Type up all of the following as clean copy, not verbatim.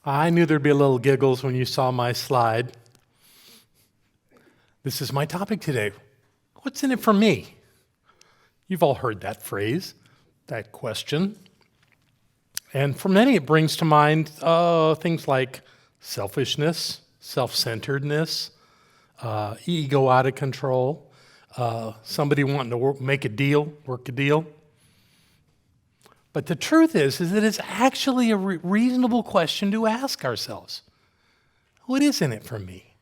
I knew there'd be a little giggles when you saw my slide. This is my topic today. What's in it for me? You've all heard that phrase, that question. And for many, it brings to mind things like selfishness, self-centeredness, ego out of control, somebody wanting to make a deal, work a deal. But the truth is that it's actually a reasonable question to ask ourselves. What is in it for me?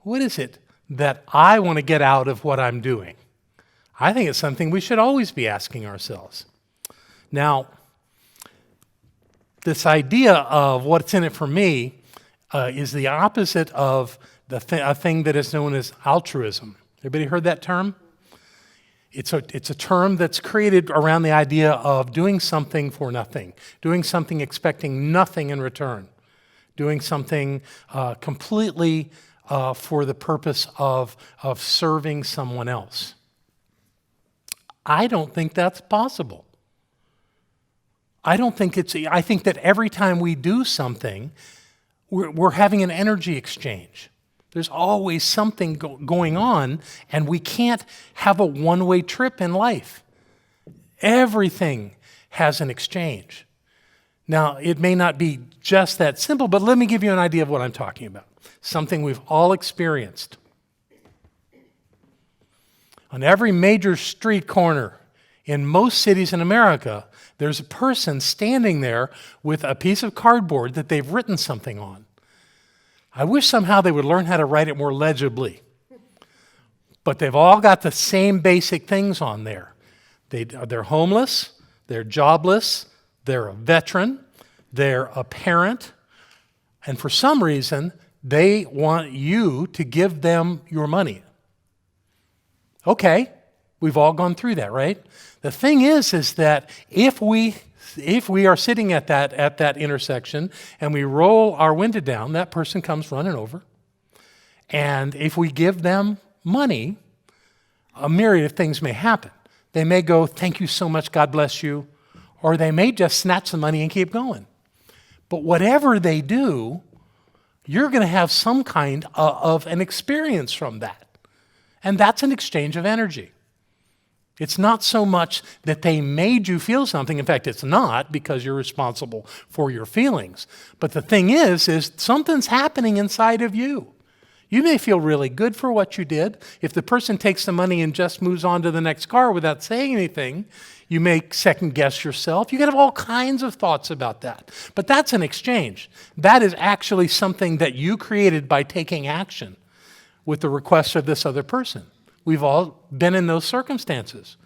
What is it that I want to get out of what I'm doing? I think it's something we should always be asking ourselves. Now, this idea of what's in it for me is the opposite of a thing that is known as altruism. Everybody heard that term? It's a term that's created around the idea of doing something for nothing, doing something expecting nothing in return, doing something completely for the purpose of serving someone else. I don't think that's possible. I think that every time we do something, we're having an energy exchange. There's always something going on, and we can't have a one-way trip in life. Everything has an exchange. Now, it may not be just that simple, but let me give you an idea of what I'm talking about. Something we've all experienced. On every major street corner in most cities in America, there's a person standing there with a piece of cardboard that they've written something on. I wish somehow they would learn how to write it more legibly. But they've all got the same basic things on there. They're homeless, they're jobless, they're a veteran, they're a parent, and for some reason, they want you to give them your money. Okay, we've all gone through that, right? The thing is that if we are sitting at that intersection and we roll our window down, that person comes running over. And if we give them money, a myriad of things may happen. They may go, "Thank you so much, God bless you," or they may just snatch the money and keep going. But whatever they do, you're going to have some kind of an experience from that. And that's an exchange of energy. It's not so much that they made you feel something. In fact, it's not, because you're responsible for your feelings. But the thing is something's happening inside of you. You may feel really good for what you did. If the person takes the money and just moves on to the next car without saying anything, you may second guess yourself. You can have all kinds of thoughts about that. But that's an exchange. That is actually something that you created by taking action with the request of this other person. We've all been in those circumstances.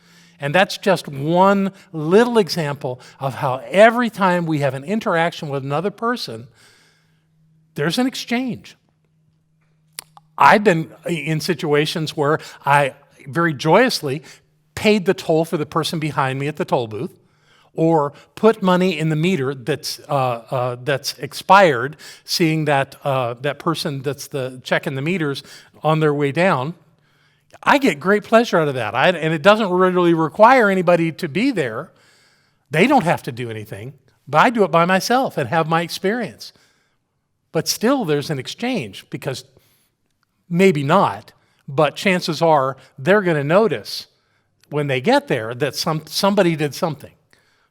And that's just one little example of how every time we have an interaction with another person, there's an exchange. I've been in situations where I very joyously paid the toll for the person behind me at the toll booth, or put money in the meter that's expired, seeing that person that's checking the meters on their way down. I get great pleasure out of that. And it doesn't really require anybody to be there. They don't have to do anything, but I do it by myself and have my experience. But still, there's an exchange, because maybe not, but chances are they're going to notice when they get there that somebody did something.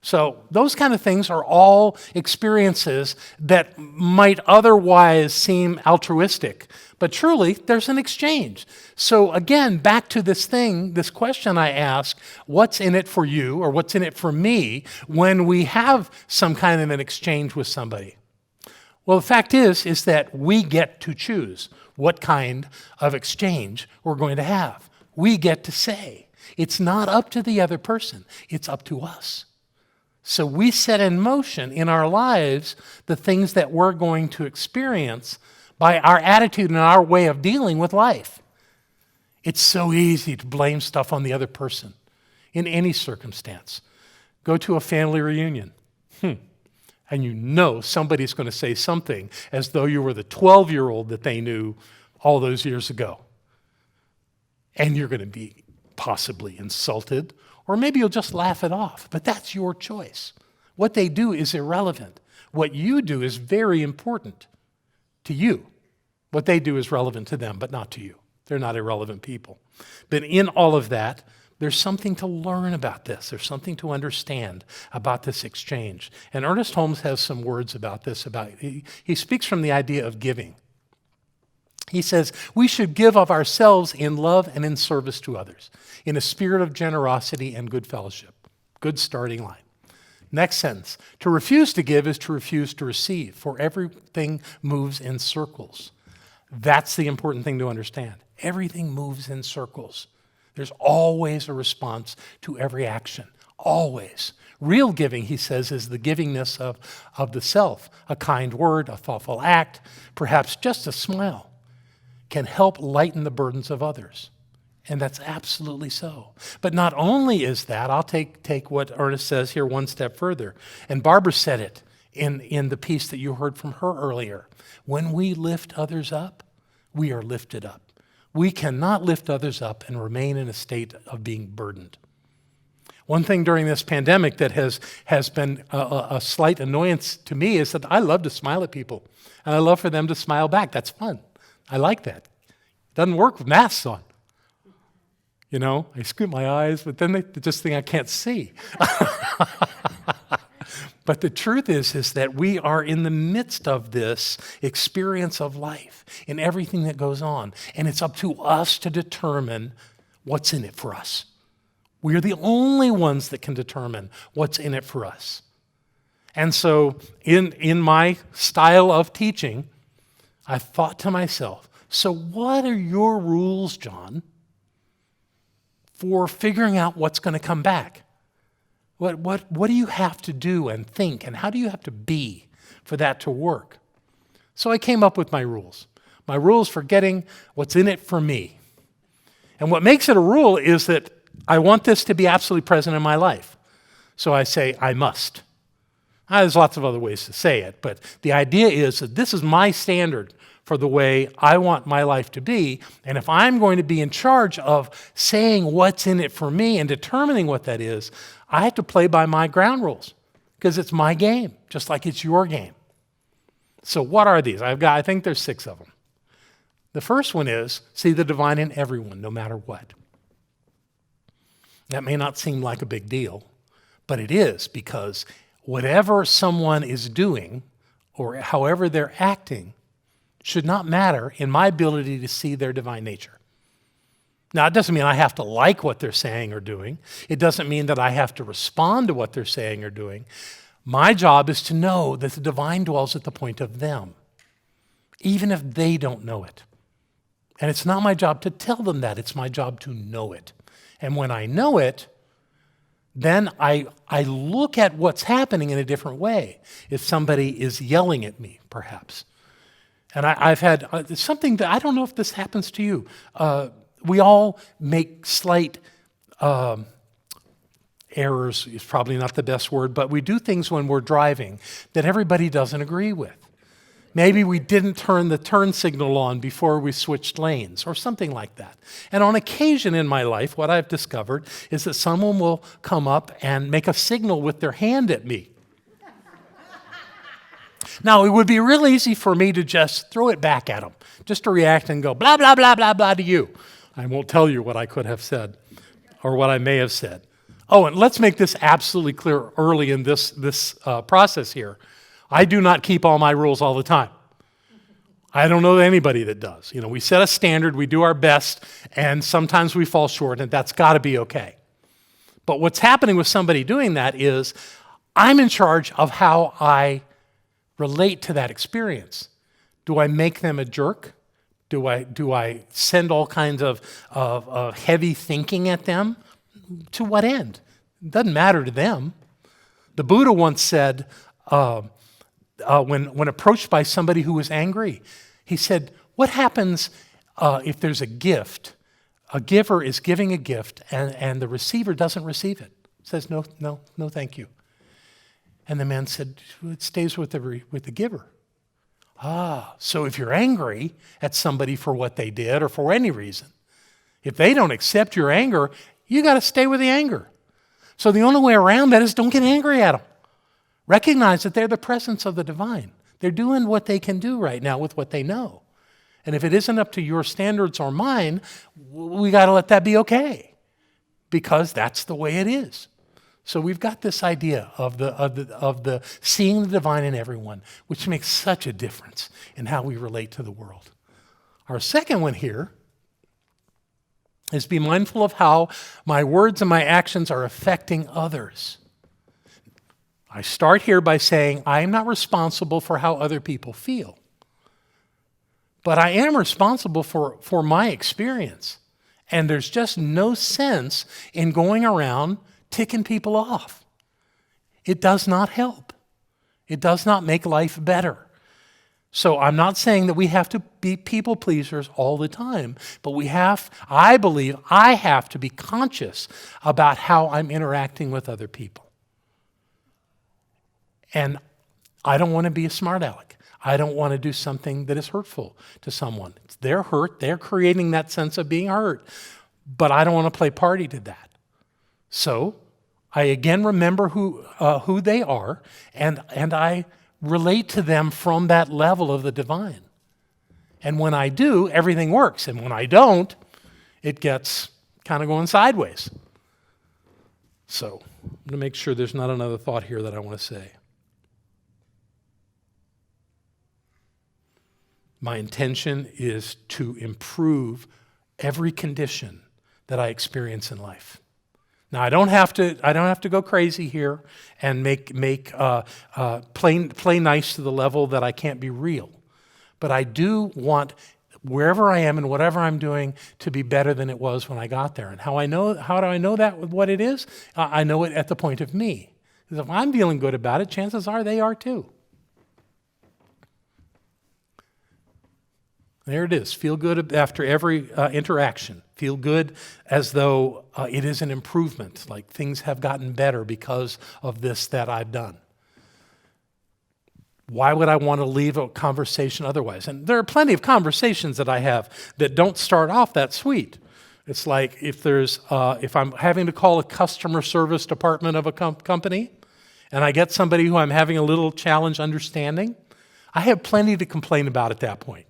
So those kind of things are all experiences that might otherwise seem altruistic, but truly there's an exchange. So again, back to this question I ask, what's in it for you, or what's in it for me when we have some kind of an exchange with somebody? Well, the fact is that we get to choose what kind of exchange we're going to have. We get to say. It's not up to the other person. It's up to us. So we set in motion in our lives the things that we're going to experience by our attitude and our way of dealing with life. It's so easy to blame stuff on the other person in any circumstance. Go to a family reunion, and you know somebody's going to say something as though you were the 12-year-old that they knew all those years ago. And you're going to be possibly insulted, or maybe you'll just laugh it off. But that's your choice. What they do is irrelevant. What you do is very important to you. What they do is relevant to them, but not to you. They're not irrelevant people. But in all of that, there's something to learn about this. There's something to understand about this exchange. And Ernest Holmes has some words about this. He speaks from the idea of giving. He says, we should give of ourselves in love and in service to others, in a spirit of generosity and good fellowship. Good starting line. Next sentence, to refuse to give is to refuse to receive, for everything moves in circles. That's the important thing to understand. Everything moves in circles. There's always a response to every action, always. Real giving, he says, is the givingness of the self. A kind word, a thoughtful act, perhaps just a smile can help lighten the burdens of others. And that's absolutely so. But not only is that, I'll take what Ernest says here one step further. And Barbara said it in the piece that you heard from her earlier. When we lift others up, we are lifted up. We cannot lift others up and remain in a state of being burdened. One thing during this pandemic that has been a slight annoyance to me is that I love to smile at people. And I love for them to smile back. That's fun. I like that. Doesn't work with masks on. You know, I squint my eyes, but then they just think I can't see. But the truth is that we are in the midst of this experience of life in everything that goes on. And it's up to us to determine what's in it for us. We are the only ones that can determine what's in it for us. And so in my style of teaching, I thought to myself, so what are your rules, John, for figuring out what's going to come back? What do you have to do and think, and how do you have to be for that to work? So I came up with my rules. My rules for getting what's in it for me. And what makes it a rule is that I want this to be absolutely present in my life. So I say, I must. There's lots of other ways to say it, but the idea is that this is my standard for the way I want my life to be. And if I'm going to be in charge of saying what's in it for me and determining what that is, I have to play by my ground rules because it's my game, just like it's your game. So what are these? I think there's 6 of them. The first one is see the divine in everyone, no matter what. That may not seem like a big deal, but it is, because whatever someone is doing or however they're acting should not matter in my ability to see their divine nature. Now, it doesn't mean I have to like what they're saying or doing. It doesn't mean that I have to respond to what they're saying or doing. My job is to know that the divine dwells at the point of them, even if they don't know it. And it's not my job to tell them that. It's my job to know it. And when I know it, then I look at what's happening in a different way. If somebody is yelling at me, perhaps. And I've had something that I don't know if this happens to you. We all make slight errors, is probably not the best word, but we do things when we're driving that everybody doesn't agree with. Maybe we didn't turn the turn signal on before we switched lanes or something like that. And on occasion in my life, what I've discovered is that someone will come up and make a signal with their hand at me. Now, it would be real easy for me to just throw it back at them, just to react and go, blah, blah, blah, blah, blah to you. I won't tell you what I could have said or what I may have said. Oh, and let's make this absolutely clear early in this process here. I do not keep all my rules all the time. I don't know anybody that does. You know, we set a standard, we do our best, and sometimes we fall short, and that's got to be okay. But what's happening with somebody doing that is I'm in charge of how I relate to that experience. Do I make them a jerk? Do I send all kinds of heavy thinking at them? To what end? It doesn't matter to them. The Buddha once said, when approached by somebody who was angry, he said, what happens if there's a gift? A giver is giving a gift and the receiver doesn't receive it. Says, no, thank you. And the man said, it stays with the giver. So if you're angry at somebody for what they did or for any reason, if they don't accept your anger, you got to stay with the anger. So the only way around that is don't get angry at them. Recognize that they're the presence of the divine. They're doing what they can do right now with what they know. And if it isn't up to your standards or mine, we got to let that be okay, because that's the way it is. So we've got this idea of the seeing the divine in everyone, which makes such a difference in how we relate to the world. Our second one here is be mindful of how my words and my actions are affecting others. I start here by saying I am not responsible for how other people feel, but I am responsible for my experience. And there's just no sense in going around ticking people off. It does not help. It does not make life better. So I'm not saying that we have to be people pleasers all the time, but I believe I have to be conscious about how I'm interacting with other people. And I don't want to be a smart aleck. I don't want to do something that is hurtful to someone. They're hurt. They're creating that sense of being hurt. But I don't want to play party to that. So I again remember who they are, and I relate to them from that level of the divine. And when I do, everything works. And when I don't, it gets kind of going sideways. So I'm going to make sure there's not another thought here that I want to say. My intention is to improve every condition that I experience in life. Now, I don't have to go crazy here and play nice to the level that I can't be real. But I do want wherever I am and whatever I'm doing to be better than it was when I got there. And how do I know that? What it is? I know it at the point of me. Because if I'm feeling good about it, chances are they are too. There it is. Feel good after every interaction. Feel good as though it is an improvement, like things have gotten better because of this that I've done. Why would I want to leave a conversation otherwise? And there are plenty of conversations that I have that don't start off that sweet. It's like if I'm having to call a customer service department of a company, and I get somebody who I'm having a little challenge understanding, I have plenty to complain about at that point.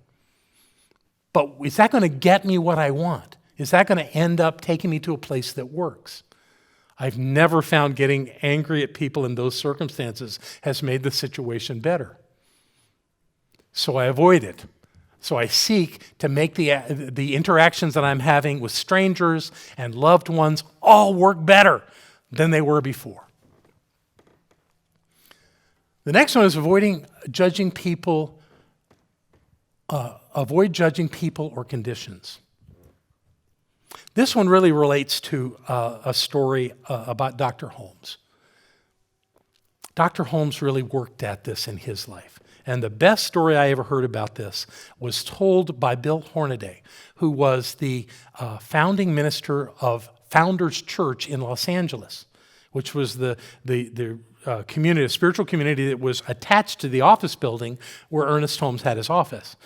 But is that going to get me what I want? Is that going to end up taking me to a place that works? I've never found getting angry at people in those circumstances has made the situation better. So I avoid it. So I seek to make the interactions that I'm having with strangers and loved ones all work better than they were before. The next one is avoid judging people or conditions. This one really relates to a story about Dr. Holmes. Dr. Holmes really worked at this in his life. And the best story I ever heard about this was told by Bill Hornaday, who was the founding minister of Founders Church in Los Angeles, which was the community, a spiritual community that was attached to the office building where Ernest Holmes had his office.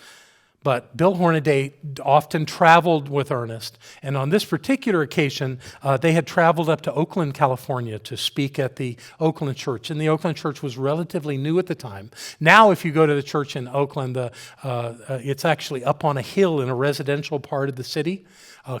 But Bill Hornaday often traveled with Ernest, and on this particular occasion, they had traveled up to Oakland, California to speak at the Oakland church, and the Oakland church was relatively new at the time. Now, if you go to the church in Oakland, it's actually up on a hill in a residential part of the city,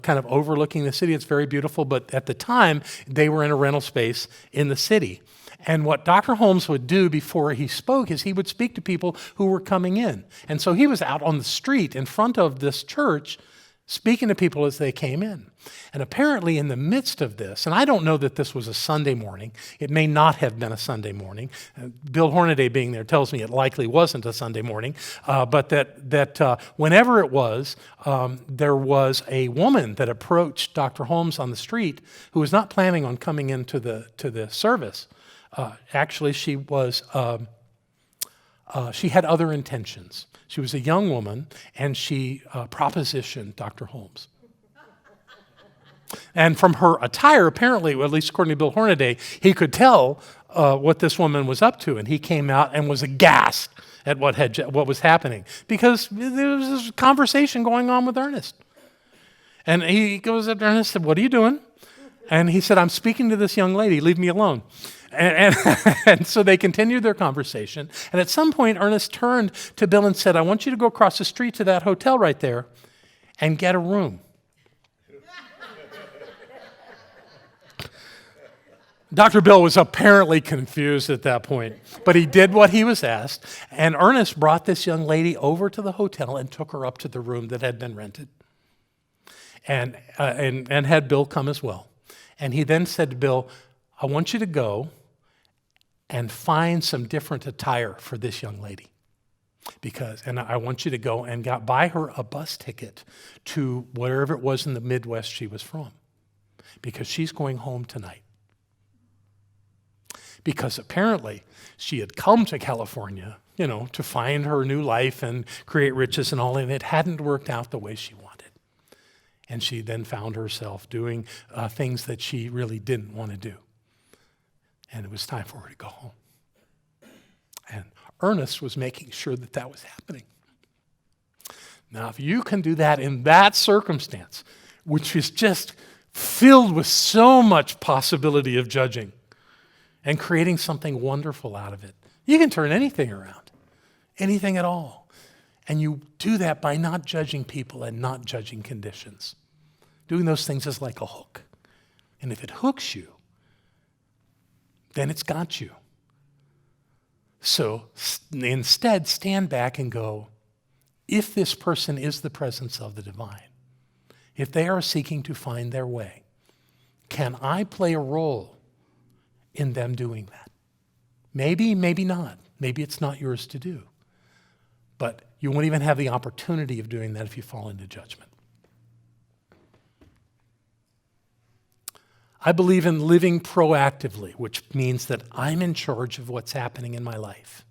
kind of overlooking the city. It's very beautiful, but at the time, they were in a rental space in the city. And what Dr. Holmes would do before he spoke is he would speak to people who were coming in. And so he was out on the street in front of this church speaking to people as they came in. And apparently in the midst of this, and I don't know that this was a Sunday morning, it may not have been a Sunday morning. Bill Hornaday being there tells me it likely wasn't a Sunday morning, but that whenever it was, there was a woman that approached Dr. Holmes on the street who was not planning on coming into the service. Actually, she had other intentions. She was a young woman, and she propositioned Dr. Holmes. And from her attire, apparently, at least according to Bill Hornaday, he could tell what this woman was up to, and he came out and was aghast at what was happening because there was this conversation going on with Ernest. And he goes up to Ernest and said, "What are you doing?" And he said, "I'm speaking to this young lady. Leave me alone." And so they continued their conversation. And at some point, Ernest turned to Bill and said, I want you to go across the street to that hotel right there and get a room. Dr. Bill was apparently confused at that point, but he did what he was asked. And Ernest brought this young lady over to the hotel and took her up to the room that had been rented and had Bill come as well. And he then said to Bill, I want you to go and find some different attire for this young lady. And I want you to go and buy her a bus ticket to wherever it was in the Midwest she was from, because she's going home tonight. Because apparently she had come to California, to find her new life and create riches and all, and it hadn't worked out the way she wanted. And she then found herself doing things that she really didn't want to do. And it was time for her to go home. And Ernest was making sure that that was happening. Now, if you can do that in that circumstance, which is just filled with so much possibility of judging and creating something wonderful out of it, you can turn anything around, anything at all. And you do that by not judging people and not judging conditions. Doing those things is like a hook. And if it hooks you, then it's got you. So instead, stand back and go, if this person is the presence of the divine, if they are seeking to find their way, can I play a role in them doing that? Maybe, maybe not. Maybe it's not yours to do. But you won't even have the opportunity of doing that if you fall into judgment. I believe in living proactively, which means that I'm in charge of what's happening in my life.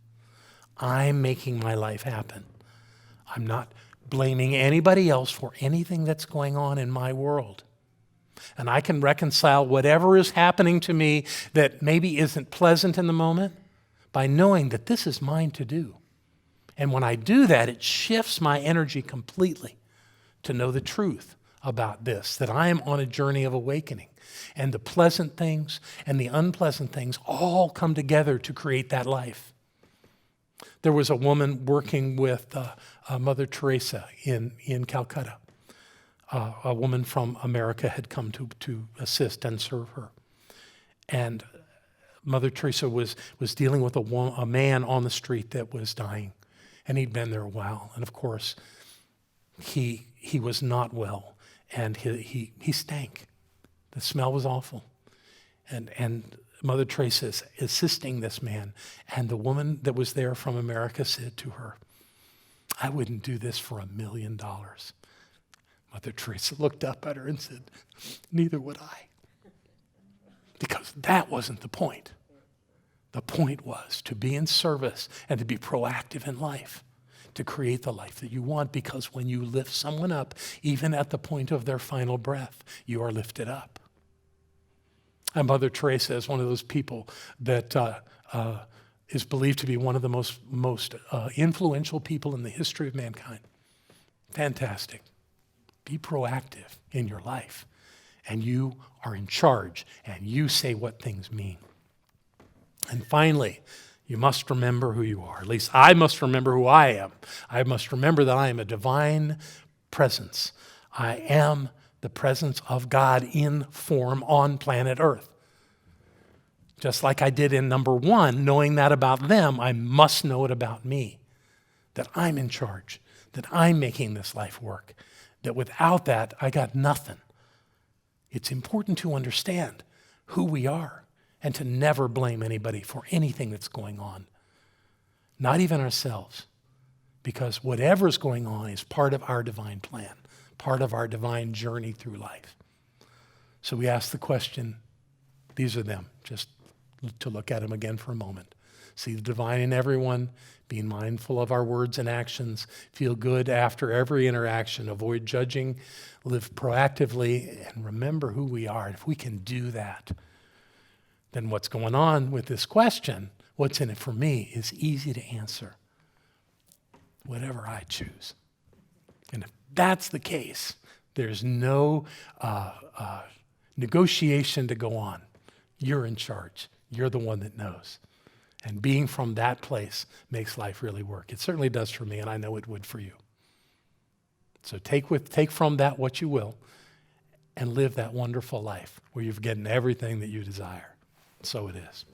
I'm making my life happen. I'm not blaming anybody else for anything that's going on in my world. And I can reconcile whatever is happening to me that maybe isn't pleasant in the moment by knowing that this is mine to do. And when I do that, it shifts my energy completely to know the truth about this, that I am on a journey of awakening. And the pleasant things and the unpleasant things all come together to create that life. There was a woman working with Mother Teresa in Calcutta. A woman from America had come to assist and serve her. And Mother Teresa was dealing with a man on the street that was dying. And he'd been there a while. And of course, he was not well. And he stank. The smell was awful. And Mother Teresa is assisting this man. And the woman that was there from America said to her, I wouldn't do this for $1 million. Mother Teresa looked up at her and said, neither would I. Because that wasn't the point. The point was to be in service and to be proactive in life, to create the life that you want, because when you lift someone up, even at the point of their final breath, you are lifted up. And Mother Teresa is one of those people that is believed to be one of the most influential people in the history of mankind. Fantastic. Be proactive in your life, and you are in charge, and you say what things mean. And finally, you must remember who you are. At least I must remember who I am. I must remember that I am a divine presence. I am the presence of God in form on planet Earth. Just like I did in number 1, knowing that about them, I must know it about me. That I'm in charge, that I'm making this life work, that without that, I got nothing. It's important to understand who we are and to never blame anybody for anything that's going on, not even ourselves, because whatever's going on is part of our divine plan, part of our divine journey through life. So we ask the question, these are them, just to look at them again for a moment. See the divine in everyone, being mindful of our words and actions, feel good after every interaction, avoid judging, live proactively, and remember who we are. If we can do that, then what's going on with this question, what's in it for me, is easy to answer. Whatever I choose. And if that's the case, there's no negotiation to go on. You're in charge. You're the one that knows. And being from that place makes life really work. It certainly does for me, and I know it would for you. So take from that what you will and live that wonderful life where you've gotten everything that you desire. So it is.